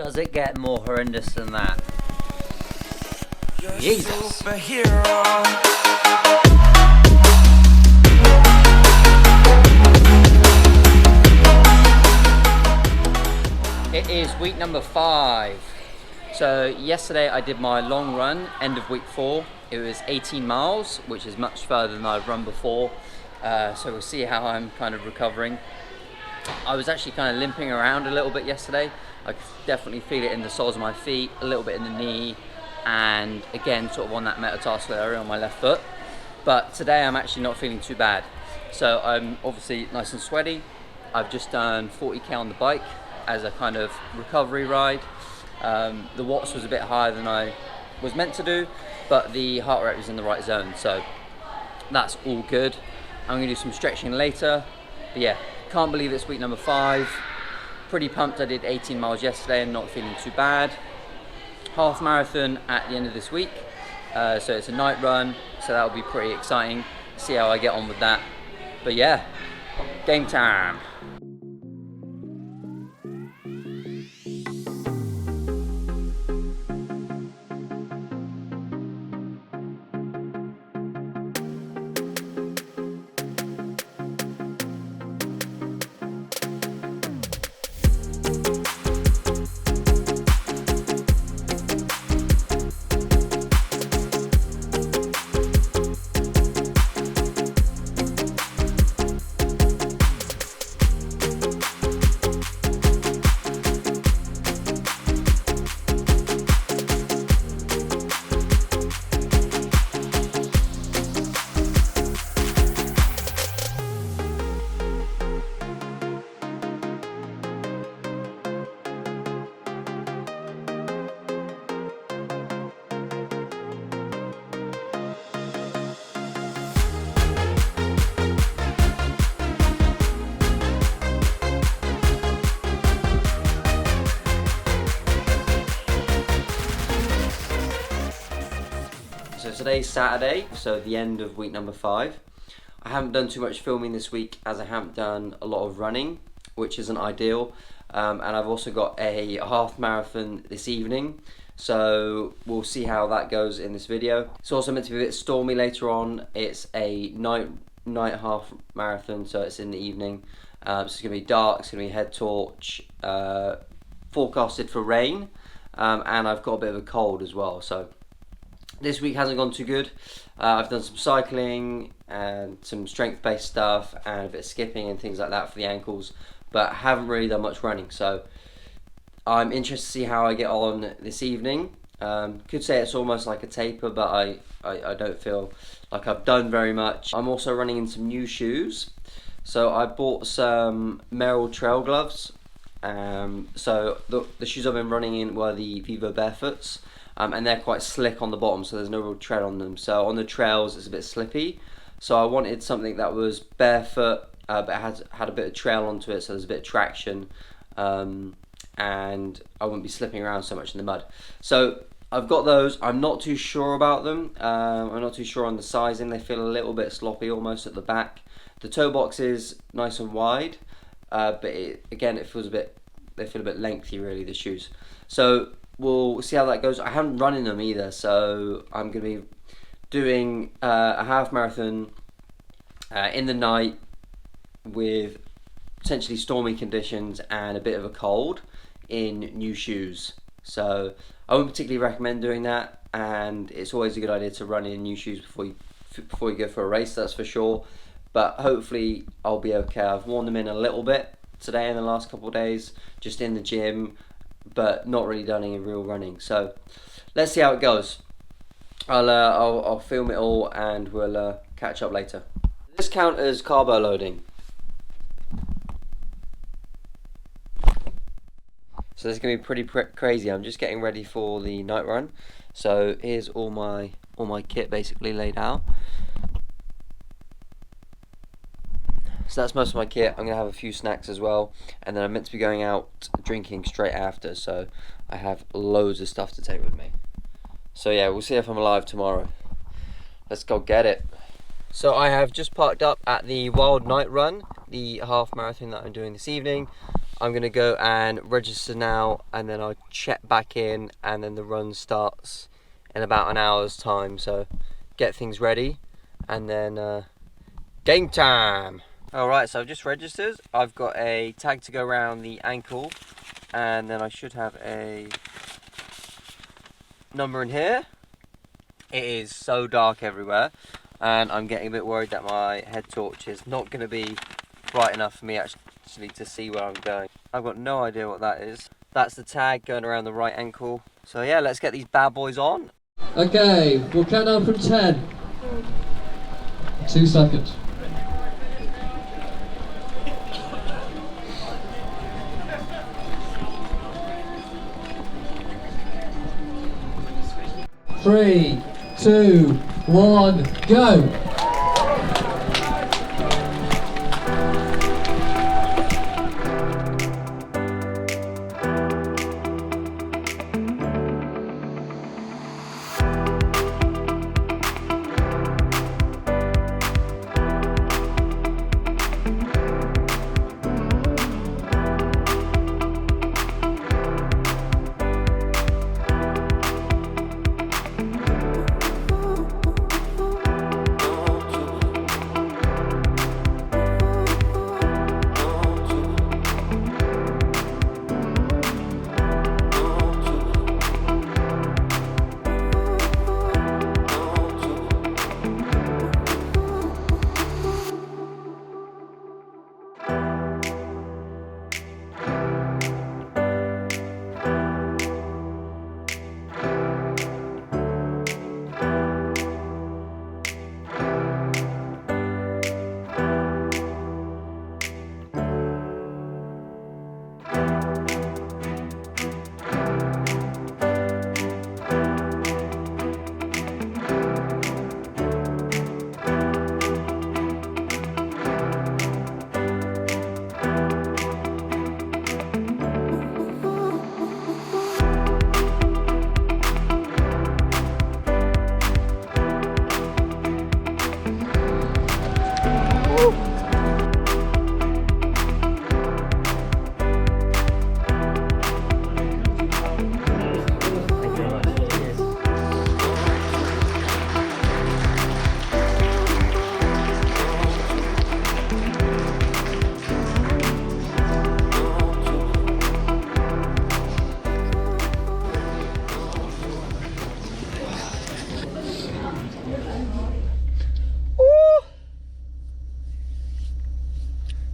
Does it get more horrendous than that? Jesus. It is week number 5. So yesterday I did my long run, end of week 4. It was 18 miles, which is much further than I've run before. So we'll see how I'm kind of recovering. I was actually kind of limping around a little bit yesterday. I could definitely feel it in the soles of my feet, a little bit in the knee, and again sort of on that metatarsal area on my left foot. But today I'm actually not feeling too bad. So I'm obviously nice and sweaty. I've just done 40k on the bike as a kind of recovery ride. The watts was a bit higher than I was meant to do, but the heart rate was in the right zone, so that's all good. I'm going to do some stretching later, but yeah, can't believe it's week number 5. Pretty pumped. I did 18 miles yesterday and not feeling too bad. Half marathon at the end of this week, so it's a night run, so that'll be pretty exciting. See how I get on with that. But yeah, game time. So today's Saturday, so the end of week number 5. I haven't done too much filming this week as I haven't done a lot of running, which isn't ideal. And I've also got a half marathon this evening, so we'll see how that goes in this video. It's also meant to be a bit stormy later on. It's a night half marathon, so it's in the evening. So it's going to be dark, it's going to be head torch, forecasted for rain, and I've got a bit of a cold as well. So this week hasn't gone too good. I've done some cycling and some strength-based stuff and a bit of skipping and things like that for the ankles, but haven't really done much running. So I'm interested to see how I get on this evening. Could say it's almost like a taper, but I don't feel like I've done very much. I'm also running in some new shoes. So I bought some Merrell trail gloves. So the shoes I've been running in were the Vivo Barefoots. And they're quite slick on the bottom, so there's no real tread on them. So on the trails it's a bit slippy, so I wanted something that was barefoot but had a bit of trail onto it, so there's a bit of traction, and I wouldn't be slipping around so much in the mud. So I've got those. I'm not too sure about them. I'm not too sure on the sizing. They feel a little bit sloppy almost at the back. The toe box is nice and wide, but again it feels they feel a bit lengthy really, the shoes. So we'll see how that goes. I haven't run in them either, so I'm going to be doing a half marathon in the night with potentially stormy conditions and a bit of a cold in new shoes. So I wouldn't particularly recommend doing that, and it's always a good idea to run in new shoes before you go for a race, that's for sure. But hopefully I'll be okay. I've worn them in a little bit today in the last couple of days, just in the gym, but not really done any real running. So let's see how it goes. I'll film it all and we'll catch up later. This count as carbo loading. So this is gonna be pretty crazy. I'm just getting ready for the night run. So here's all my kit basically laid out. So that's most of my kit. I'm going to have a few snacks as well, and then I'm meant to be going out drinking straight after, so I have loads of stuff to take with me. So yeah, we'll see if I'm alive tomorrow. Let's go get it. So I have just parked up at the Wild Night Run, the half marathon that I'm doing this evening. I'm gonna go and register now, and then I'll check back in, and then the run starts in about an hour's time. So get things ready, and then game time. Alright, so I've just registered. I've got a tag to go around the ankle, and then I should have a number in here. It is so dark everywhere, and I'm getting a bit worried that my head torch is not going to be bright enough for me actually to see where I'm going. I've got no idea what that is. That's the tag going around the right ankle. So yeah, let's get these bad boys on. Okay, we'll count down from 10. 2 seconds. 3, 2, 1, go!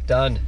Done.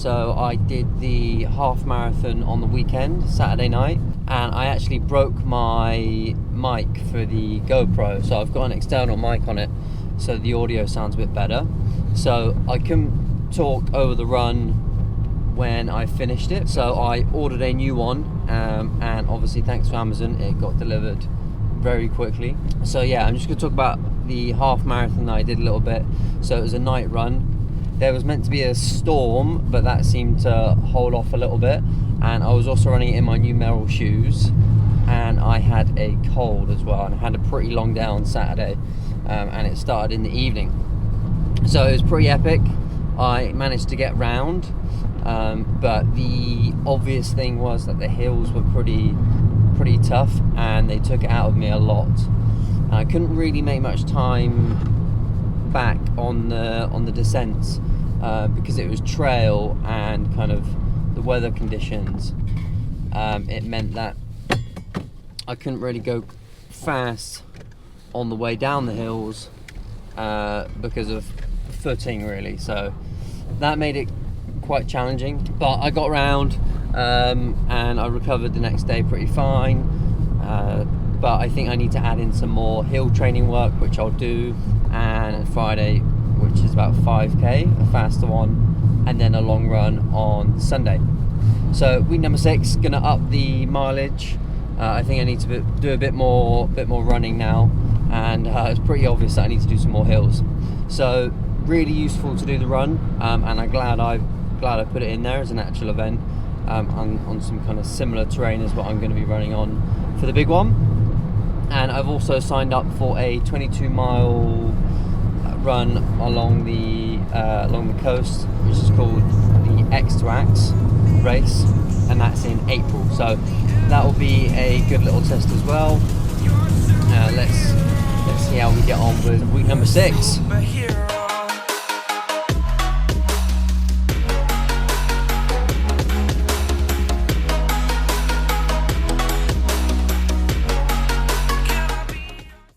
So I did the half marathon on the weekend, Saturday night, and I actually broke my mic for the GoPro. So I've got an external mic on it, so the audio sounds a bit better. So I couldn't talk over the run when I finished it. So I ordered a new one, and obviously thanks to Amazon, it got delivered very quickly. So yeah, I'm just going to talk about the half marathon that I did a little bit. So it was a night run. There was meant to be a storm, but that seemed to hold off a little bit. And I was also running in my new Merrell shoes, and I had a cold as well, and I had a pretty long day on Saturday, and it started in the evening. So it was pretty epic. I managed to get round, but the obvious thing was that the hills were pretty tough, and they took it out of me a lot. And I couldn't really make much time back on the descents because it was trail and kind of the weather conditions. It meant that I couldn't really go fast on the way down the hills because of footing, really. So that made it quite challenging, but I got around and I recovered the next day pretty fine. But I think I need to add in some more hill training work, which I'll do, and Friday, which is about 5k, a faster one, and then a long run on Sunday. So week number 6, gonna up the mileage. I think I need to do a bit more running now, and it's pretty obvious that I need to do some more hills. So really useful to do the run, and I'm glad I put it in there as an actual event on some kind of similar terrain as what I'm going to be running on for the big one. And I've also signed up for a 22-mile run along the coast, which is called the X to Axe race, and that's in April. So that will be a good little test as well. Let's see how we get on with week number 6.